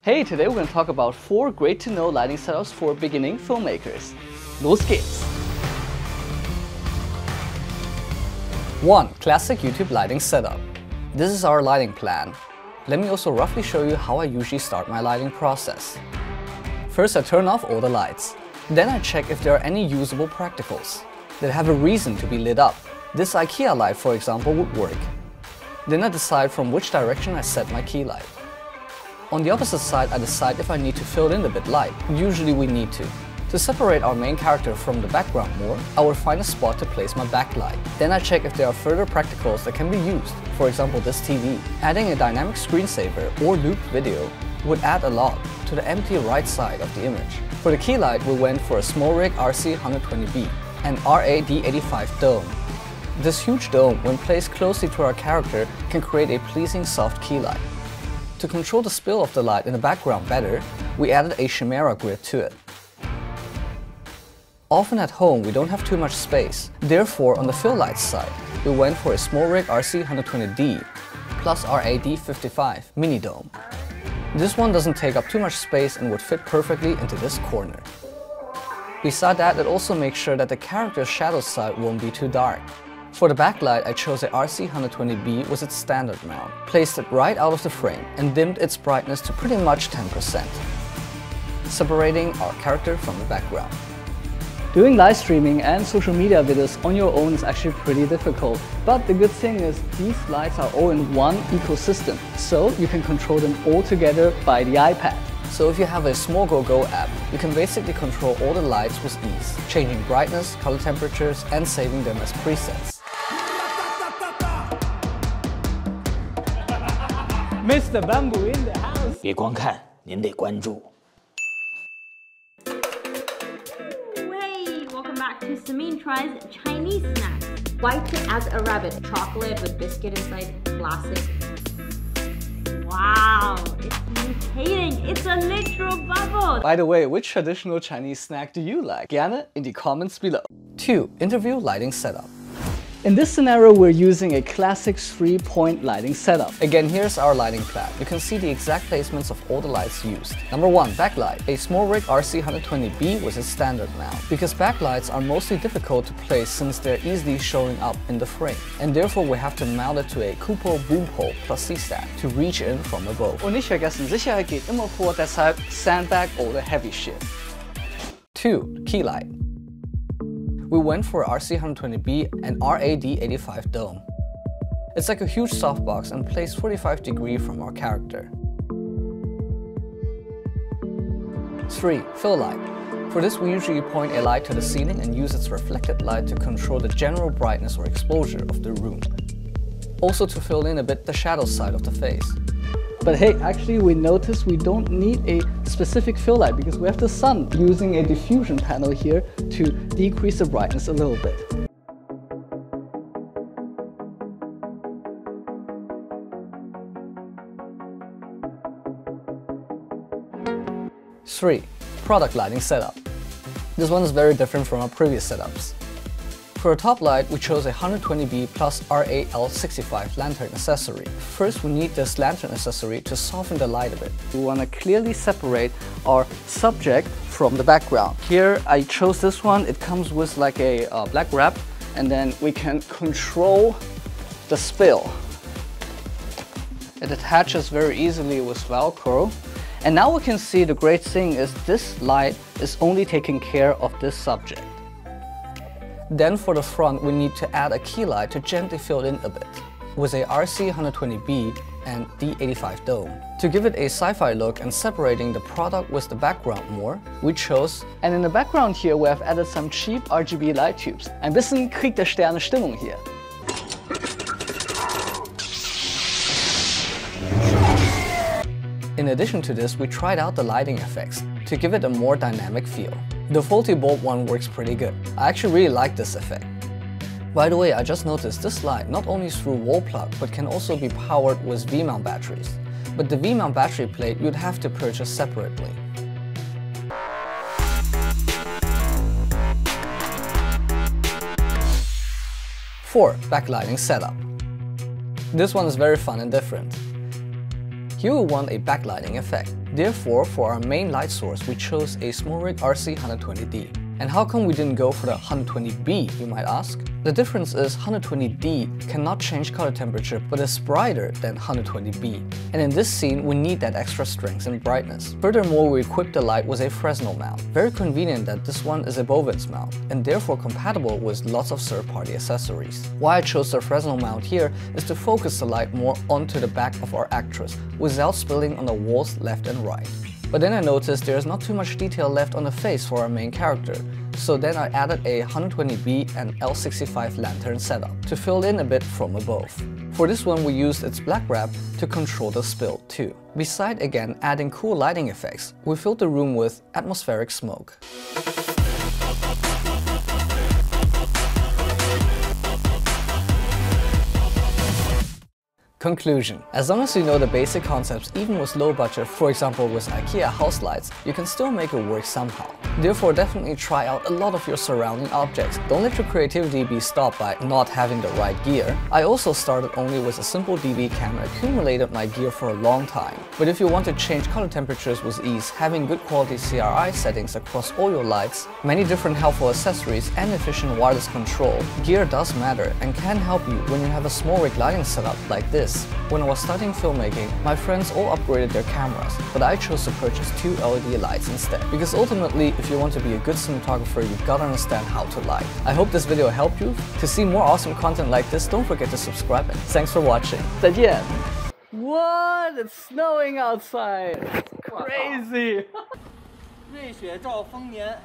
Hey, today we're going to talk about 4 great to know lighting setups for beginning filmmakers. Los geht's! 1. Classic YouTube lighting setup. This is our lighting plan. Let me also roughly show you how I usually start my lighting process. First, I turn off all the lights. Then I check if there are any usable practicals that have a reason to be lit up. This IKEA light, for example, would work. Then I decide from which direction I set my key light. On the opposite side, I decide if I need to fill in a bit light. Usually we need to. To separate our main character from the background more, I will find a spot to place my backlight. Then I check if there are further practicals that can be used, for example this TV. Adding a dynamic screensaver or looped video would add a lot to the empty right side of the image. For the key light, we went for a SmallRig RC 120B and RAD85 dome. This huge dome, when placed closely to our character, can create a pleasing soft key light. To control the spill of the light in the background better, we added a chimera grid to it. Often at home we don't have too much space, therefore on the fill light side, we went for a SmallRig RC 120D plus RAD55 mini dome. This one doesn't take up too much space and would fit perfectly into this corner. Beside that, it also makes sure that the character's shadow side won't be too dark. For the backlight, I chose a RC 120B with its standard mount, placed it right out of the frame and dimmed its brightness to pretty much 10%, separating our character from the background. Doing live streaming and social media videos on your own is actually pretty difficult, but the good thing is these lights are all in one ecosystem, so you can control them all together by the iPad. So if you have a SmallRig app, you can basically control all the lights with ease, changing brightness, color temperatures and saving them as presets. Mr. Bamboo in the house! 别光看，您得关注。 Hey, welcome back to Samin Tries Chinese Snacks. White as a rabbit, chocolate with biscuit inside, classic. Wow, it's mutating, it's a literal bubble! By the way, which traditional Chinese snack do you like? Gerne in the comments below. 2. Interview lighting setup. In this scenario, we're using a classic 3-point lighting setup. Again, here's our lighting plan. You can see the exact placements of all the lights used. Number 1. Backlight. A SmallRig RC 120B with its standard mount. Because backlights are mostly difficult to place since they're easily showing up in the frame. And therefore we have to mount it to a cupola boom pole plus C-stack to reach in from above. Und nicht vergessen, Sicherheit geht immer vor, deshalb sandbag all the heavy shit. 2. Key light. We went for RC 120B and RAD85 dome. It's like a huge softbox and placed 45 degrees from our character. 3. Fill light. For this we usually point a light to the ceiling and use its reflected light to control the general brightness or exposure of the room. Also to fill in a bit the shadow side of the face. But hey, actually we noticed we don't need a specific fill light because we have the sun, using a diffusion panel here to decrease the brightness a little bit. Three. Product lighting setup. This one is very different from our previous setups. For a top light, we chose a 120B plus RAL65 lantern accessory. First, we need this lantern accessory to soften the light a bit. We want to clearly separate our subject from the background. Here, I chose this one. It comes with like a black wrap, and then we can control the spill. It attaches very easily with Velcro. And now we can see the great thing is this light is only taking care of this subject. Then for the front, we need to add a key light to gently fill in a bit with a RC 120B and D85 dome. To give it a sci-fi look and separating the product with the background more, we chose, and in the background here we have added some cheap RGB light tubes. Ein bisschen Krieg der Sterne Stimmung hier. In addition to this, we tried out the lighting effects to give it a more dynamic feel. The faulty bulb one works pretty good. I actually really like this effect. By the way, I just noticed this light not only is through wall plug, but can also be powered with V-mount batteries. But the V-mount battery plate you'd have to purchase separately. 4. Backlighting setup. This one is very fun and different. Here we want a backlighting effect. Therefore, for our main light source, we chose a SmallRig RC 120D. And how come we didn't go for the 120B, you might ask? The difference is 120D cannot change color temperature but is brighter than 120B. And in this scene, we need that extra strength and brightness. Furthermore, we equipped the light with a Fresnel mount. Very convenient that this one is a Bovins mount and therefore compatible with lots of third-party accessories. Why I chose the Fresnel mount here is to focus the light more onto the back of our actress without spilling on the walls left and right. But then I noticed there's not too much detail left on the face for our main character, so then I added a 120B and L65 lantern setup to fill in a bit from above. For this one we used its black wrap to control the spill too. Beside again adding cool lighting effects, we filled the room with atmospheric smoke. Conclusion. As long as you know the basic concepts, even with low budget, for example with IKEA house lights, you can still make it work somehow. Therefore, definitely try out a lot of your surrounding objects. Don't let your creativity be stopped by not having the right gear. I also started only with a simple DV camera, accumulated my gear for a long time. But if you want to change color temperatures with ease, having good quality CRI settings across all your lights, many different helpful accessories and efficient wireless control, gear does matter and can help you when you have a SmallRig lighting setup like this. When I was starting filmmaking, my friends all upgraded their cameras, but I chose to purchase 2 LED lights instead. Because ultimately, if you want to be a good cinematographer, you gotta understand how to light. I hope this video helped you. To see more awesome content like this, don't forget to subscribe and thanks for watching. 再见. What? It's snowing outside. Crazy. 瑞雪兆丰年。